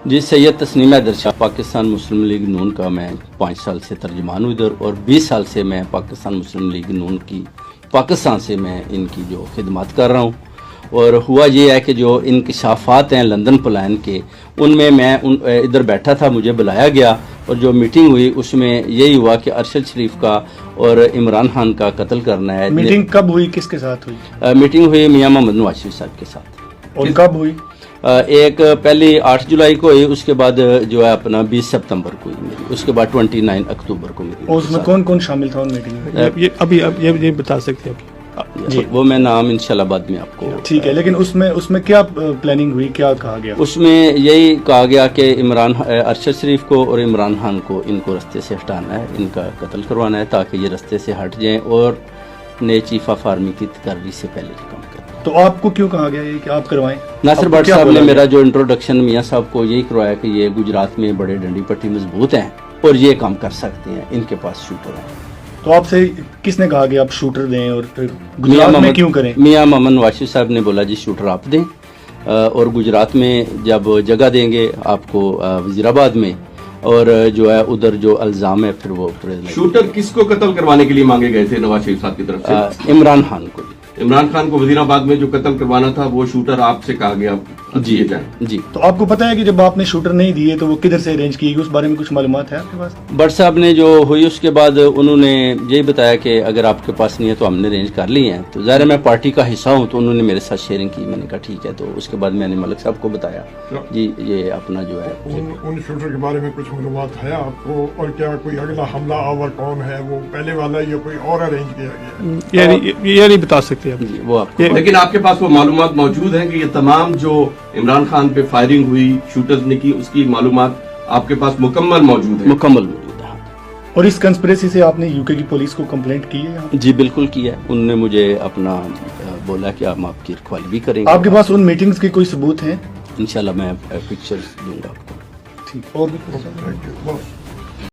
جی سید تسنیم حیدر شاہ پاکستان مسلم league نون کا میں 5 سال سے ترجمان ہوں ادھر، اور 20 سال سے میں پاکستان مسلم لیگ نون کی پاکستان سے میں ان کی جو خدمات کر رہا ہوں۔ اور ہوا یہ ہے کہ جو انکشافات ہیں لندن پلان کے، ان میں ادھر بیٹھا تھا، مجھے بلایا گیا اور جو میٹنگ ہوئی اس میں یہی ہوا کہ ارشد شریف کا اور عمران خان کا قتل کرنا ہے۔ میٹنگ کب ہوئی، کس کے ساتھ ہوئی؟ میٹنگ ہوئی میاں محمد نواز شریف صاحب کے ساتھ۔ اور کب ہوئی؟ ایک پہلی 8 جولائی کو ہوئی، اس کے بعد جو ہے اپنا 20 سپتمبر کو ہوئی میری، اس کے بعد 29 اکتوبر کو میری۔ اور اس میں کون کون شامل تھا ان میٹنگ میں؟ ابھی یہ بتا سکتے ہیں جی وہ میں نام انشاءاللہ بعد میں آپ کو۔ ٹھیک ہے، لیکن اس میں کیا پلاننگ ہوئی، کیا کہا گیا؟ اس میں یہی کہا گیا کہ ارشد شریف کو اور عمران خان کو ان کو رستے سے ہٹانا ہے، ان کا قتل کروانا ہے تاکہ یہ رستے سے ہٹ جائیں اور نئے چیف آف آرمی کی تقرری سے پہلے کام کریں۔ تو آپ کو کیوں کہا گیا یہ کہ آپ کروائیں؟ ناصر بٹ صاحب نے میرا جو انٹروڈکشن میاں صاحب کو یہی کروایا کہ یہ گجرات میں بڑے ڈنڈی پٹی مضبوط ہیں اور یہ کام کر سکتے ہیں، ان کے پاس شوٹر ہیں۔ تو آپ سے کس نے کہا کہ آپ شوٹر دیں اور پھر گجرات میں کیوں کریں؟ میاں محمد نواز شریف صاحب نے بولا جی شوٹر آپ دیں، اور گجرات میں جب جگہ دیں گے آپ کو وزیر آباد میں، اور جو ہے ادھر جو الزام ہے پھر وہ شوٹر کس کو قتل کروانے کے لیے مانگے گئے تھے نواز شریف صاحب کی طرف سے؟ عمران خان کو۔ عمران خان کو وزیر آباد میں جو قتل کروانا تھا وہ شوٹر آپ سے کہا گیا جی جی۔ تو آپ کو پتا ہے کہ جب آپ نے شوٹر نہیں دیے تو وہ کدھر سے ارینج کی گئی، اس بارے میں کچھ معلومات ہے آپ کے پاس؟ بٹ صاحب نے جو ہوئی اس کے بعد انہوں نے یہی بتایا کہ اگر آپ کے پاس نہیں ہے تو ہم نے ارینج کر لی ہیں، تو ظاہر میں پارٹی کا حصہ ہوں تو انہوں نے میرے ساتھ شیئرنگ کی، میں نے کہا ٹھیک ہے۔ تو اس کے بعد میں نے ملک صاحب کو بتایا جی یہ اپنا جو ہے ان شوٹر کے بارے میں کچھ معلومات ہے آپ کو، اور کیا کوئی اگلا حملہ آور کون ہے، وہ پہلے والا یا کوئی اور ارینج کیا گیا؟ یہ نہیں بتا سکتے اب وہ آپ کو۔ لیکن آپ کے پاس وہ معلومات موجود ہیں کہ یہ تمام جو عمران خان پہ فائرنگ ہوئی شوٹرز نے کی، اس کی معلومات آپ کے پاس مکمل موجود ہیں؟ مکمل موجود ہے۔ اور اس کنسپریسی سے آپ نے یو کے کی پولیس کو کمپلینٹ کی ہے؟ جی بالکل کیا ہے، انہوں نے مجھے اپنا بولا کہ ہم آپ کی رکھوالی بھی کریں گے۔ آپ کے پاس ان میٹنگز کے کوئی ثبوت ہیں؟ انشاءاللہ میں پکچرز دوں گا آپ کو۔ ٹھیک، اور بھی